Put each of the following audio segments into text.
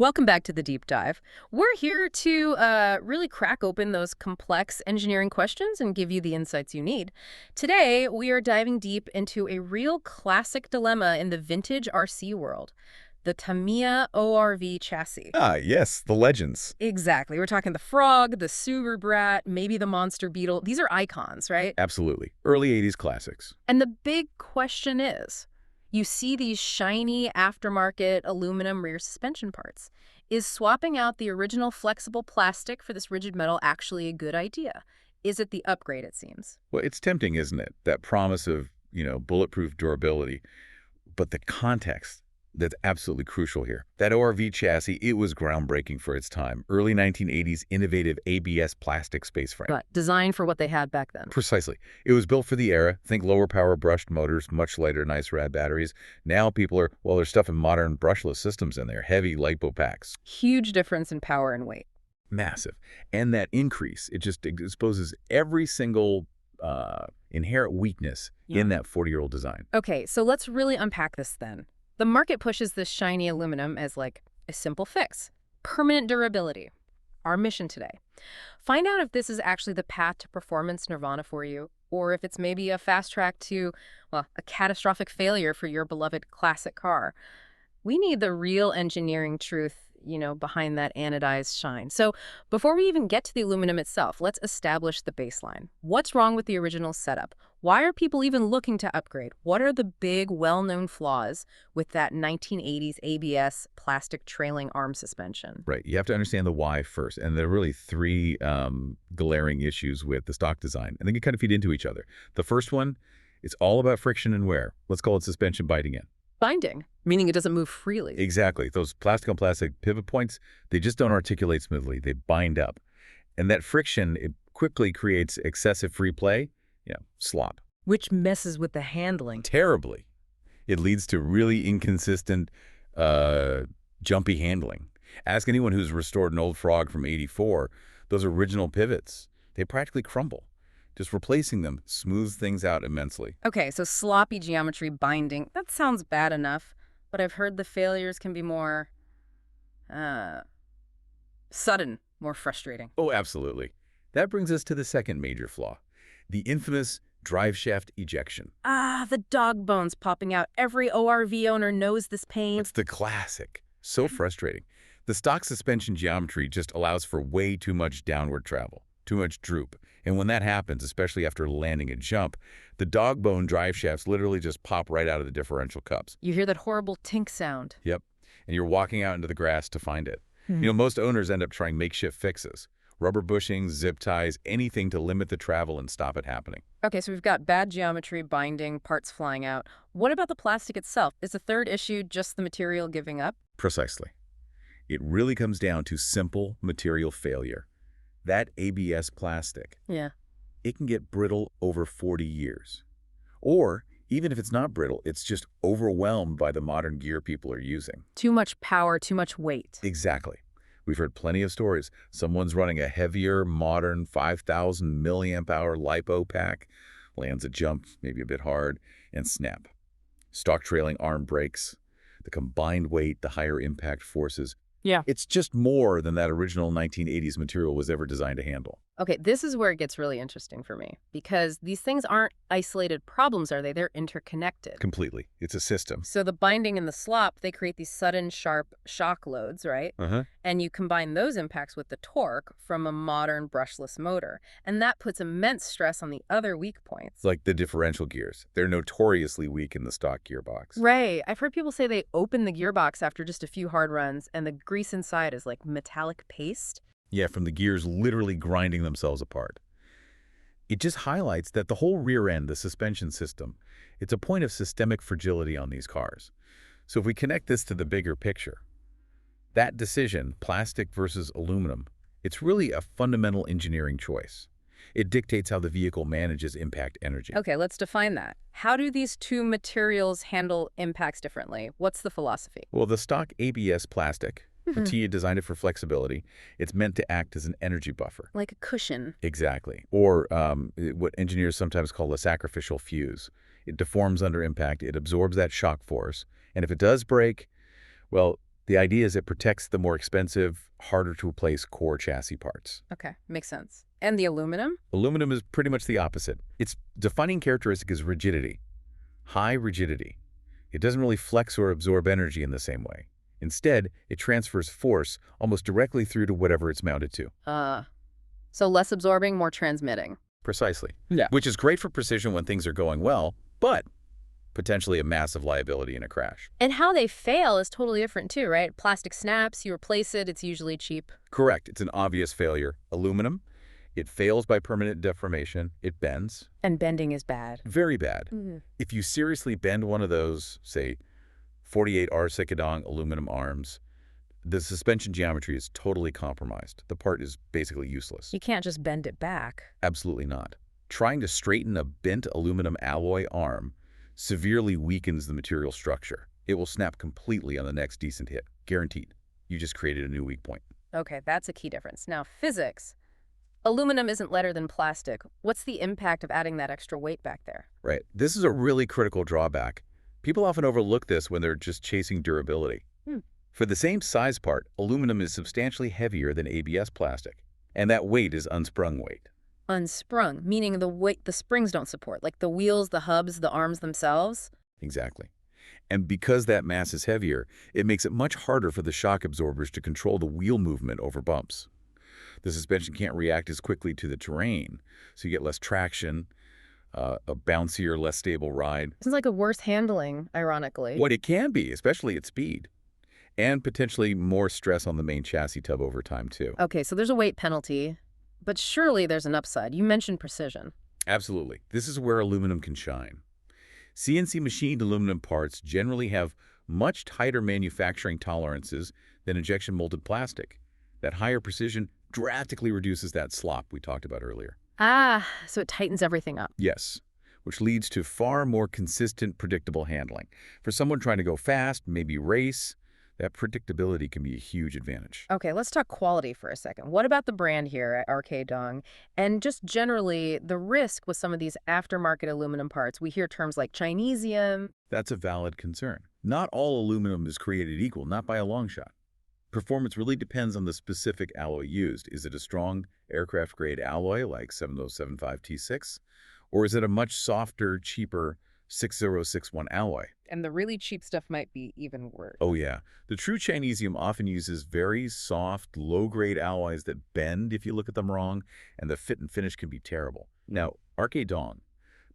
Welcome back to the deep dive. We're here to really crack open those complex engineering questions and give you the insights you need. Today, we are diving deep into a real classic dilemma in the vintage RC world, the Tamiya ORV chassis. Ah, yes, the legends. Exactly. We're talking the Frog, the Subaru BRAT, maybe the Monster Beetle. These are icons, right? Absolutely. Early 80s classics. And the big question is, you see these shiny aftermarket aluminum rear suspension parts. Is swapping out the original flexible plastic for this rigid metal actually a good idea? Is it the upgrade, it seems? Well, it's tempting, isn't it? That promise of, bulletproof durability. But the context, that's absolutely crucial here. That ORV chassis, it was groundbreaking for its time. Early 1980s innovative ABS plastic space frame. But designed for what they had back then. Precisely. It was built for the era. Think lower power brushed motors, much lighter, nice rad batteries. Now people are, well, there's stuff in modern brushless systems in there, heavy lipo packs. Huge difference in power and weight. Massive. And that increase, it just exposes every single inherent weakness in that 40-year-old design. Okay, so let's really unpack this then. The market pushes this shiny aluminum as like a simple fix. Permanent durability. Our mission today. Find out if this is actually the path to performance nirvana for you, or if it's maybe a fast track to, well, a catastrophic failure for your beloved classic car. We need the real engineering truth, behind that anodized shine. So before we even get to the aluminum itself, let's establish the baseline. What's wrong with the original setup? Why are people even looking to upgrade? What are the big, well-known flaws with that 1980s ABS plastic trailing arm suspension? Right. You have to understand the why first. And there are really three glaring issues with the stock design. And they can kind of feed into each other. The first one, it's all about friction and wear. Let's call it suspension biting in. Binding, meaning it doesn't move freely. Exactly. Those plastic-on-plastic pivot points, they just don't articulate smoothly. They bind up. And that friction, it quickly creates excessive free play, slop. Which messes with the handling. Terribly. It leads to really inconsistent, jumpy handling. Ask anyone who's restored an old Frog from '84, those original pivots, they practically crumble. Just replacing them smooths things out immensely. Okay, so sloppy geometry binding, that sounds bad enough, but I've heard the failures can be more sudden, more frustrating. Oh, absolutely. That brings us to the second major flaw, the infamous drive shaft ejection. Ah, the dog bones popping out. Every ORV owner knows this pain. It's the classic. So frustrating. The stock suspension geometry just allows for way too much downward travel, too much droop. And when that happens, especially after landing a jump, the dog bone drive shafts literally just pop right out of the differential cups. You hear that horrible tink sound. Yep. And you're walking out into the grass to find it. Most owners end up trying makeshift fixes. Rubber bushings, zip ties, anything to limit the travel and stop it happening. Okay, so we've got bad geometry, binding, parts flying out. What about the plastic itself? Is the third issue just the material giving up? Precisely. It really comes down to simple material failure. That ABS plastic, it can get brittle over 40 years. Or, even if it's not brittle, it's just overwhelmed by the modern gear people are using. Too much power, too much weight. Exactly. We've heard plenty of stories. Someone's running a heavier, modern 5,000 milliamp hour lipo pack, lands a jump, maybe a bit hard, and snap. Stock trailing arm breaks, the combined weight, the higher impact forces. Yeah. It's just more than that original 1980s material was ever designed to handle. Okay, this is where it gets really interesting for me, because these things aren't isolated problems, are they? They're interconnected. Completely. It's a system. So the binding and the slop, they create these sudden, sharp shock loads, right? And you combine those impacts with the torque from a modern brushless motor, and that puts immense stress on the other weak points. Like the differential gears. They're notoriously weak in the stock gearbox. Right. I've heard people say they open the gearbox after just a few hard runs, and the grease inside is like metallic paste. Yeah, from the gears literally grinding themselves apart. It just highlights that the whole rear end, the suspension system, it's a point of systemic fragility on these cars. So if we connect this to the bigger picture, that decision, plastic versus aluminum, it's really a fundamental engineering choice. It dictates how the vehicle manages impact energy. Okay, let's define that. How do these two materials handle impacts differently? What's the philosophy? Well, the stock ABS plastic, Tamiya designed it for flexibility. It's meant to act as an energy buffer. Like a cushion. Exactly. Or what engineers sometimes call a sacrificial fuse. It deforms under impact. It absorbs that shock force. And if it does break, well, The idea is it protects the more expensive, harder-to-replace core chassis parts. Okay, makes sense. And the aluminum? Aluminum is pretty much the opposite. Its defining characteristic is rigidity. High rigidity. It doesn't really flex or absorb energy in the same way. Instead, it transfers force almost directly through to whatever it's mounted to. So less absorbing, more transmitting. Precisely. Yeah. Which is great for precision when things are going well, but potentially a massive liability in a crash. And how they fail is totally different too, right? Plastic snaps, you replace it, it's usually cheap. Correct. It's an obvious failure. Aluminum, it fails by permanent deformation. It bends. And bending is bad. Very bad. Mm-hmm. If you seriously bend one of those, say, 48R Sekidong aluminum arms, the suspension geometry is totally compromised. The part is basically useless. You can't just bend it back. Absolutely not. Trying to straighten a bent aluminum alloy arm severely weakens the material structure. It will snap completely on the next decent hit. Guaranteed. You just created a new weak point. Okay, that's a key difference. Now, physics. Aluminum isn't lighter than plastic. What's the impact of adding that extra weight back there? Right. This is a really critical drawback. People often overlook this when they're just chasing durability. For the same size part, aluminum is substantially heavier than ABS plastic, and that weight is unsprung weight. Unsprung, meaning the weight the springs don't support, like the wheels, the hubs, the arms themselves? Exactly. And because that mass is heavier, it makes it much harder for the shock absorbers to control the wheel movement over bumps. The suspension can't react as quickly to the terrain, so you get less traction, a bouncier, less stable ride. It's like a worse handling, ironically. What it can be, especially at speed. And potentially more stress on the main chassis tub over time, too. Okay, so there's a weight penalty, but surely there's an upside. You mentioned precision. Absolutely. This is where aluminum can shine. CNC machined aluminum parts generally have much tighter manufacturing tolerances than injection molded plastic. That higher precision drastically reduces that slop we talked about earlier. So it tightens everything up. Yes, which leads to far more consistent, predictable handling. For someone trying to go fast, maybe race, that predictability can be a huge advantage. Okay, let's talk quality for a second. What about the brand here at RK Dong? And just generally, the risk with some of these aftermarket aluminum parts. We hear terms like Chinesium. That's a valid concern. Not all aluminum is created equal, not by a long shot. Performance really depends on the specific alloy used. Is it a strong aircraft-grade alloy like 7075 T6? Or is it a much softer, cheaper 6061 alloy? And the really cheap stuff might be even worse. Oh yeah. The true Chinesium often uses very soft, low-grade alloys that bend if you look at them wrong, and the fit and finish can be terrible. Now, RK Dong,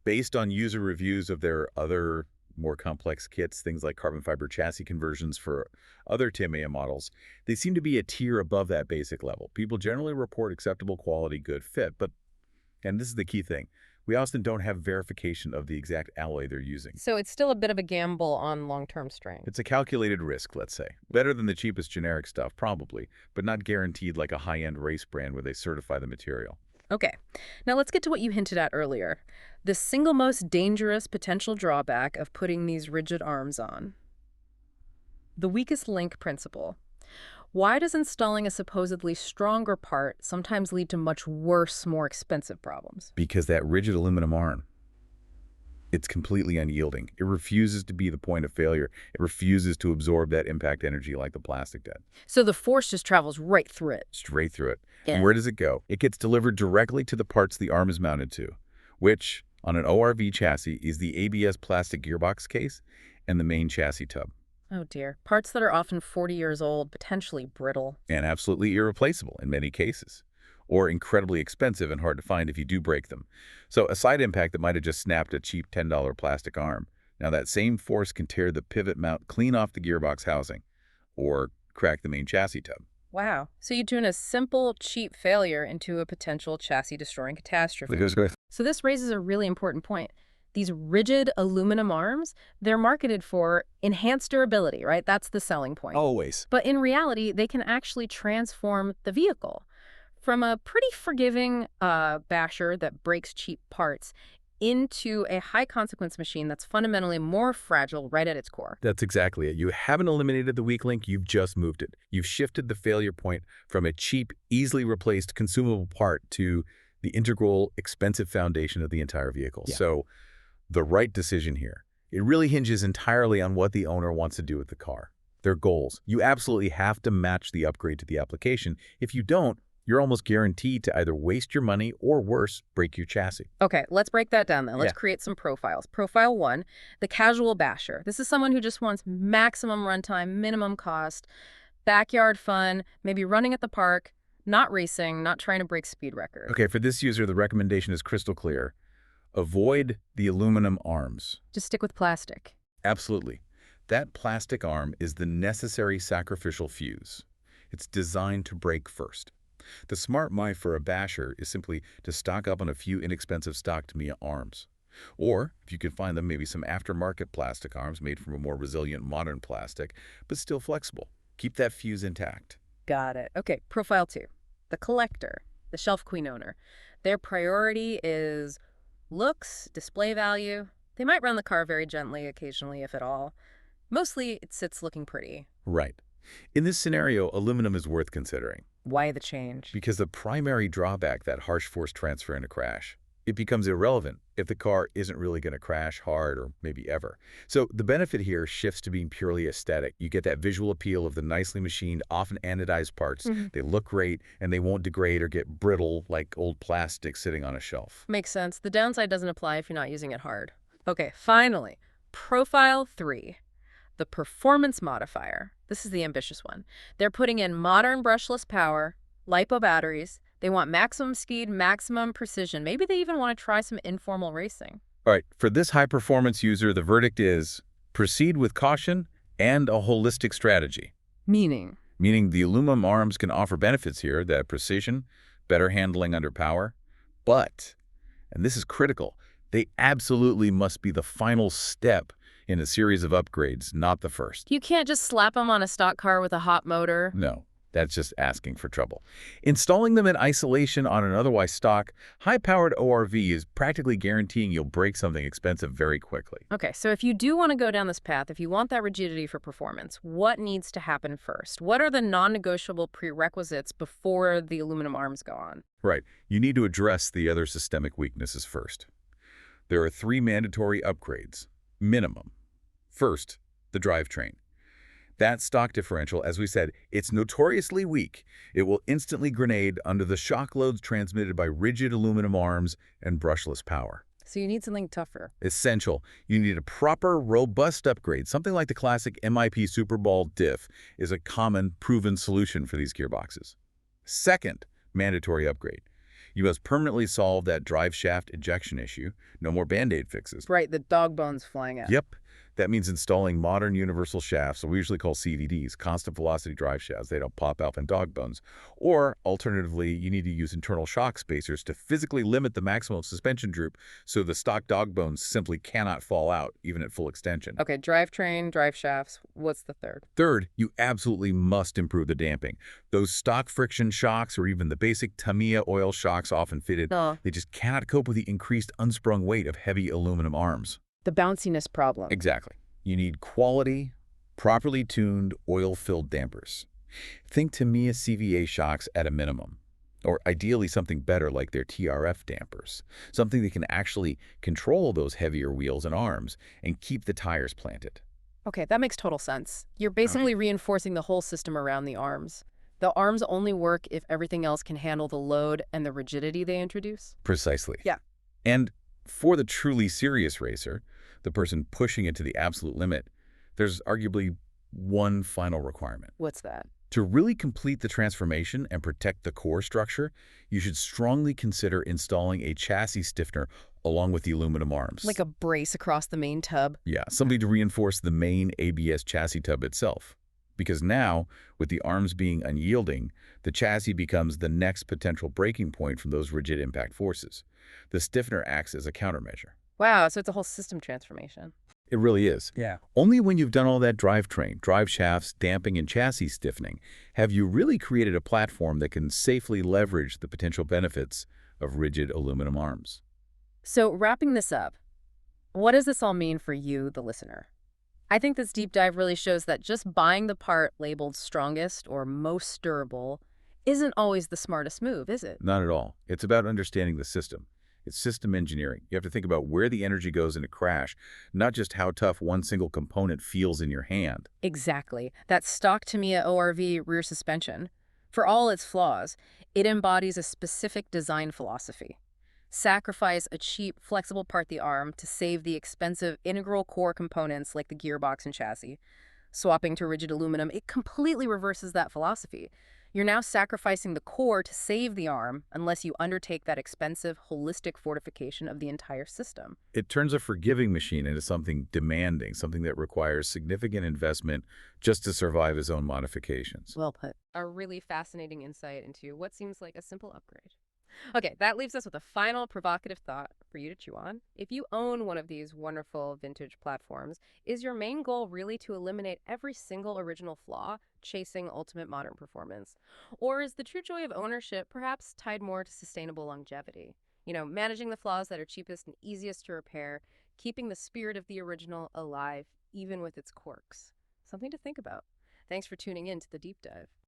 based on user reviews of their other more complex kits, things like carbon fiber chassis conversions for other Tamiya models, they seem to be a tier above that basic level. People generally report acceptable quality, good fit, but, and this is the key thing, we often don't have verification of the exact alloy they're using. So it's still a bit of a gamble on long-term strength. It's a calculated risk, let's say. Better than the cheapest generic stuff, probably, but not guaranteed like a high-end race brand where they certify the material. Okay, now let's get to what you hinted at earlier. The single most dangerous potential drawback of putting these rigid arms on. The weakest link principle. Why does installing a supposedly stronger part sometimes lead to much worse, more expensive problems? Because that rigid aluminum arm, it's completely unyielding. It refuses to be the point of failure. It refuses to absorb that impact energy like the plastic did. So the force just travels right through it. Straight through it. Yeah. And where does it go? It gets delivered directly to the parts the arm is mounted to, which, on an ORV chassis, is the ABS plastic gearbox case and the main chassis tub. Oh dear. Parts that are often 40 years old, potentially brittle. And absolutely irreplaceable in many cases, or incredibly expensive and hard to find if you do break them. So a side impact that might have just snapped a cheap $10 plastic arm. Now that same force can tear the pivot mount clean off the gearbox housing, or crack the main chassis tub. Wow. So you turn a simple, cheap failure into a potential chassis-destroying catastrophe. So this raises a really important point. These rigid aluminum arms, they're marketed for enhanced durability, right? That's the selling point. Always. But in reality, they can actually transform the vehicle from a pretty forgiving basher that breaks cheap parts into a high-consequence machine that's fundamentally more fragile right at its core. That's exactly it. You haven't eliminated the weak link, you've just moved it. You've shifted the failure point from a cheap, easily replaced consumable part to the integral, expensive foundation of the entire vehicle. Yeah. So the right decision here, it really hinges entirely on what the owner wants to do with the car. They're goals. You absolutely have to match the upgrade to the application. If you don't, you're almost guaranteed to either waste your money or, worse, break your chassis. Okay, let's break that down then. Let's Yeah. create some profiles. Profile 1, the casual basher. This is someone who just wants maximum runtime, minimum cost, backyard fun, maybe running at the park, not racing, not trying to break speed records. Okay, for this user, the recommendation is crystal clear. Avoid the aluminum arms. Just stick with plastic. Absolutely. That plastic arm is the necessary sacrificial fuse. It's designed to break first. The smart move for a basher is simply to stock up on a few inexpensive stock Tamiya arms. Or, if you can find them, maybe some aftermarket plastic arms made from a more resilient modern plastic, but still flexible. Keep that fuse intact. Got it. Okay, profile 2, the collector, the shelf queen owner. Their priority is looks, display value. They might run the car very gently occasionally, if at all. Mostly, it sits looking pretty. Right. In this scenario, aluminum is worth considering. Why the change? Because the primary drawback, that harsh force transfer in a crash, it becomes irrelevant if the car isn't really going to crash hard or maybe ever. So the benefit here shifts to being purely aesthetic. You get that visual appeal of the nicely machined, often anodized parts. They look great, and they won't degrade or get brittle like old plastic sitting on a shelf. Makes sense. The downside doesn't apply if you're not using it hard. Okay, finally, profile 3, the performance modifier. This is the ambitious one. They're putting in modern brushless power, LiPo batteries. They want maximum speed, maximum precision. Maybe they even want to try some informal racing. All right, for this high-performance user, the verdict is proceed with caution and a holistic strategy. Meaning? Meaning the aluminum arms can offer benefits here, that precision, better handling under power, but, and this is critical, they absolutely must be the final step in a series of upgrades, not the first. You can't just slap them on a stock car with a hot motor. No, that's just asking for trouble. Installing them in isolation on an otherwise stock, high-powered ORV is practically guaranteeing you'll break something expensive very quickly. Okay, so if you do want to go down this path, if you want that rigidity for performance, what needs to happen first? What are the non-negotiable prerequisites before the aluminum arms go on? Right. You need to address the other systemic weaknesses first. There are 3 mandatory upgrades, minimum. First, the drivetrain. That stock differential, as we said, it's notoriously weak. It will instantly grenade under the shock loads transmitted by rigid aluminum arms and brushless power. So you need something tougher. Essential. You need a proper, robust upgrade. Something like the classic MIP Super Ball diff is a common, proven solution for these gearboxes. Second, mandatory upgrade. You must permanently solve that drive shaft ejection issue. No more Band-Aid fixes. Right, the dog bones flying out. Yep. That means installing modern universal shafts, what we usually call CVDs, constant velocity drive shafts. They don't pop out in dog bones. Or, alternatively, you need to use internal shock spacers to physically limit the maximum suspension droop so the stock dog bones simply cannot fall out, even at full extension. Okay, drivetrain, drive shafts. What's the third? Third, you absolutely must improve the damping. Those stock friction shocks or even the basic Tamiya oil shocks often fitted, they just cannot cope with the increased unsprung weight of heavy aluminum arms. The bounciness problem. Exactly. You need quality, properly tuned, oil-filled dampers. Think Tamiya CVA shocks at a minimum, or ideally something better like their TRF dampers, something that can actually control those heavier wheels and arms and keep the tires planted. Okay, that makes total sense. You're basically reinforcing the whole system around the arms. The arms only work if everything else can handle the load and the rigidity they introduce? Precisely. Yeah. And for the truly serious racer, the person pushing it to the absolute limit, there's arguably one final requirement. What's that? To really complete the transformation and protect the core structure, you should strongly consider installing a chassis stiffener along with the aluminum arms. Like a brace across the main tub? Yeah, something to reinforce the main ABS chassis tub itself. Because now, with the arms being unyielding, the chassis becomes the next potential breaking point from those rigid impact forces. The stiffener acts as a countermeasure. Wow, so it's a whole system transformation. It really is. Yeah. Only when you've done all that drivetrain, drive shafts, damping, and chassis stiffening have you really created a platform that can safely leverage the potential benefits of rigid aluminum arms. So wrapping this up, what does this all mean for you, the listener? I think this deep dive really shows that just buying the part labeled strongest or most durable isn't always the smartest move, is it? Not at all. It's about understanding the system. It's system engineering. You have to think about where the energy goes in a crash, not just how tough one single component feels in your hand. Exactly. That stock Tamiya ORV rear suspension, for all its flaws, it embodies a specific design philosophy. Sacrifice a cheap, flexible part the arm to save the expensive integral core components like the gearbox and chassis. Swapping to rigid aluminum, it completely reverses that philosophy. You're now sacrificing the core to save the arm unless you undertake that expensive, holistic fortification of the entire system. It turns a forgiving machine into something demanding, something that requires significant investment just to survive its own modifications. Well put. A really fascinating insight into what seems like a simple upgrade. Okay, that leaves us with a final provocative thought for you to chew on. If you own one of these wonderful vintage platforms, is your main goal really to eliminate every single original flaw, chasing ultimate modern performance? Or is the true joy of ownership perhaps tied more to sustainable longevity? Managing the flaws that are cheapest and easiest to repair, keeping the spirit of the original alive, even with its quirks. Something to think about. Thanks for tuning in to the deep dive.